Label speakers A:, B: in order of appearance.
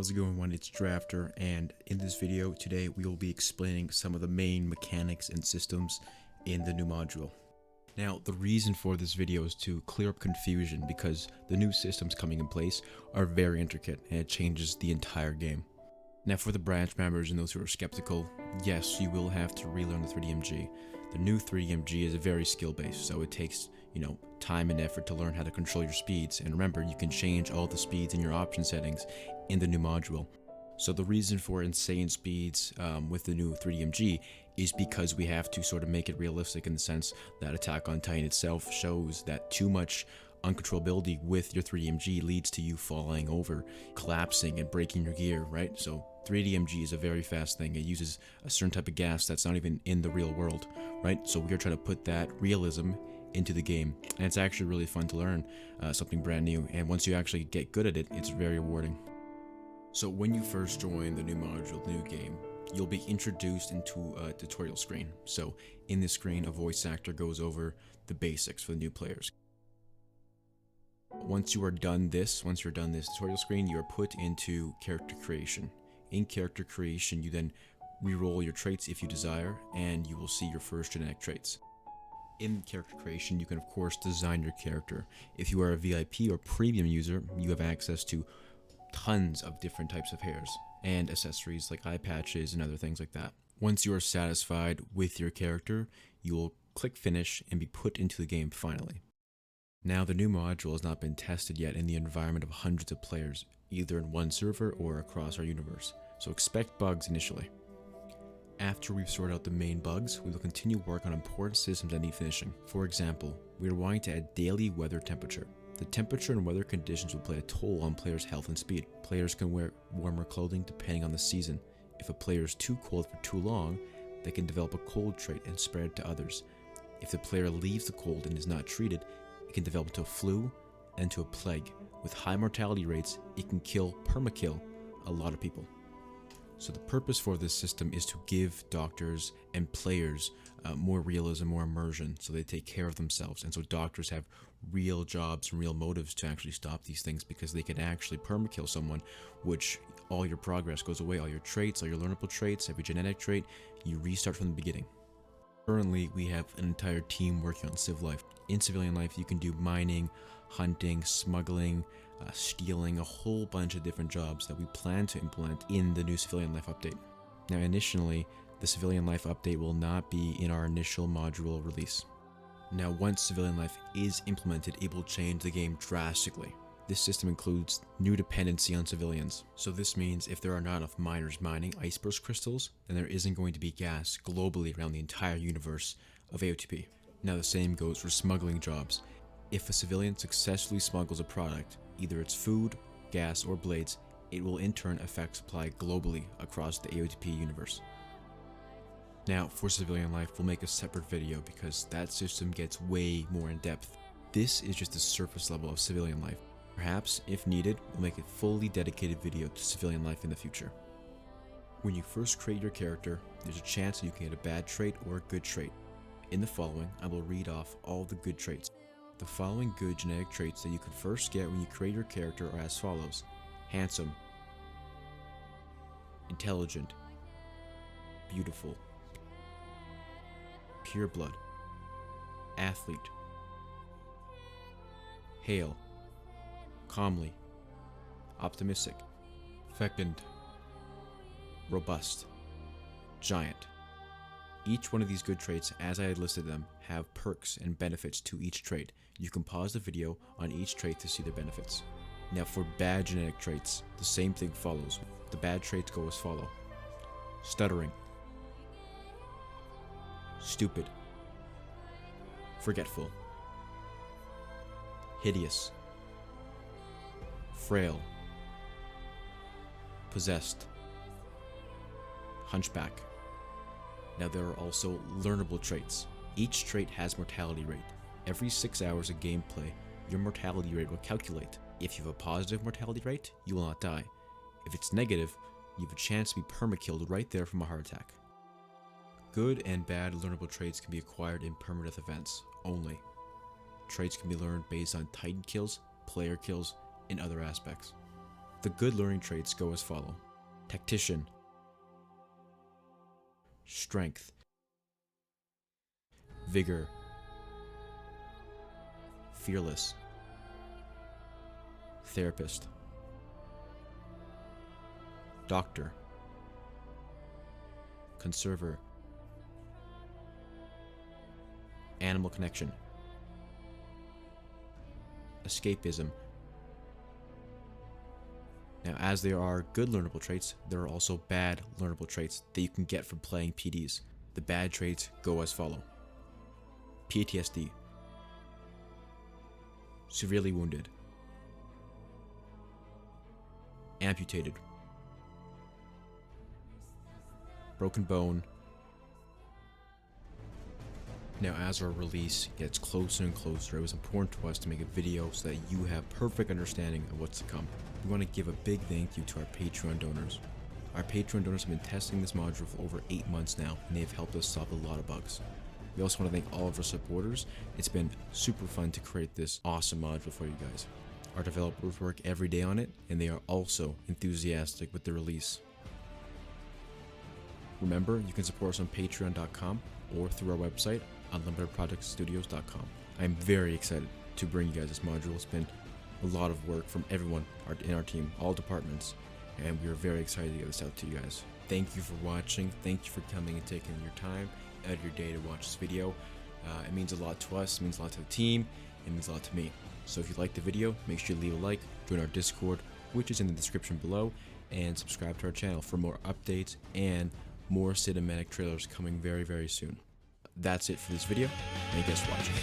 A: How's it going, everyone? It's Drafter, and in this video today we will be explaining some of the main mechanics and systems in the new module. Now, the reason for this video is to clear up confusion because the new systems coming in place are very intricate and it changes the entire game. Now, for the branch members and those who are skeptical, yes, you will have to relearn the 3DMG. The new 3DMG is very skill-based, so it takes, time and effort to learn how to control your speeds. And remember, you can change all the speeds in your option settings in the new module. So the reason for insane speeds with the new 3DMG is because we have to sort of make it realistic in the sense that Attack on Titan itself shows that too much uncontrollability with your 3DMG leads to you falling over, collapsing, and breaking your gear, right? So 3DMG is a very fast thing. It uses a certain type of gas that's not even in the real world, right? So we're trying to put that realism into the game, and it's actually really fun to learn something brand new, and once you actually get good at it, it's very rewarding. So when you first join the new module, the new game, you'll be introduced into a tutorial screen. So in this screen, a voice actor goes over the basics for the new players. Once you're done this tutorial screen, you are put into character creation. In character creation, you then reroll your traits if you desire, and you will see your first genetic traits. In character creation, you can of course design your character. If you are a VIP or premium user, you have access to tons of different types of hairs and accessories like eye patches and other things like that. Once you are satisfied with your character, you will click finish and be put into the game finally. Now, the new module has not been tested yet in the environment of hundreds of players, either in one server or across our universe, so expect bugs initially. After we've sorted out the main bugs, we will continue work on important systems that need finishing. For example, we are wanting to add daily weather temperature. The temperature and weather conditions will play a toll on players' health and speed. Players can wear warmer clothing depending on the season. If a player is too cold for too long, they can develop a cold trait and spread it to others. If the player leaves the cold and is not treated, it can develop into a flu and to a plague. With high mortality rates, it can permakill a lot of people. So the purpose for this system is to give doctors and players more realism, more immersion, so they take care of themselves. And so doctors have real jobs and real motives to actually stop these things, because they can actually permakill someone, which all your progress goes away, all your traits, all your learnable traits, every genetic trait, you restart from the beginning. Currently, we have an entire team working on civ life. In civilian life, you can do mining, hunting, smuggling, stealing, a whole bunch of different jobs that we plan to implement in the new civilian life update. Now, initially, the civilian life update will not be in our initial module release. Now, once civilian life is implemented, it will change the game drastically. This system includes new dependency on civilians. So this means if there are not enough miners mining iceburst crystals, then there isn't going to be gas globally around the entire universe of AOTP. Now, the same goes for smuggling jobs. If a civilian successfully smuggles a product, either it's food, gas, or blades, it will in turn affect supply globally across the AOTP universe. Now, for civilian life, we'll make a separate video because that system gets way more in depth. This is just the surface level of civilian life. Perhaps, if needed, we'll make a fully dedicated video to civilian life in the future. When you first create your character, there's a chance that you can get a bad trait or a good trait. In the following, I will read off all the good traits. The following good genetic traits that you can first get when you create your character are as follows: handsome, intelligent, beautiful, pure blood, athlete, hale, calmly, optimistic, fecund, robust, giant. Each one of these good traits, as I had listed them, have perks and benefits to each trait. You can pause the video on each trait to see their benefits. Now, for bad genetic traits, the same thing follows. The bad traits go as follow: stuttering, stupid, forgetful, hideous, frail, possessed, hunchback. Now, there are also learnable traits. Each trait has mortality rate. Every 6 hours of gameplay, your mortality rate will calculate. If you have a positive mortality rate, you will not die. If it's negative, you have a chance to be permakilled right there from a heart attack. Good and bad learnable traits can be acquired in permadeath events only. Traits can be learned based on Titan kills, player kills, and other aspects. The good learning traits go as follow: tactician, strength, vigor, fearless, therapist, doctor, conserver, animal connection, escapism. Now, as there are good learnable traits, there are also bad learnable traits that you can get from playing PDs. The bad traits go as follow: PTSD, severely wounded, amputated, broken bone. Now, as our release gets closer and closer, it was important to us to make a video so that you have perfect understanding of what's to come. We want to give a big thank you to our Patreon donors. Our Patreon donors have been testing this module for over 8 months now, and they have helped us solve a lot of bugs. We also want to thank all of our supporters. It's been super fun to create this awesome module for you guys. Our developers work every day on it, and they are also enthusiastic with the release. Remember, you can support us on patreon.com or through our website, unlimitedprojectstudios.com. I'm very excited to bring you guys this module. It's been a lot of work from everyone in our team, all departments, and we are very excited to get this out to you guys. Thank you for watching. Thank you for coming and taking your time out of your day to watch this video. It means a lot to us, it means a lot to the team, it means a lot to me. So if you liked the video, make sure you leave a like, join our Discord, which is in the description below, and subscribe to our channel for more updates and more cinematic trailers coming very, very soon. That's it for this video. Thank you guys for watching.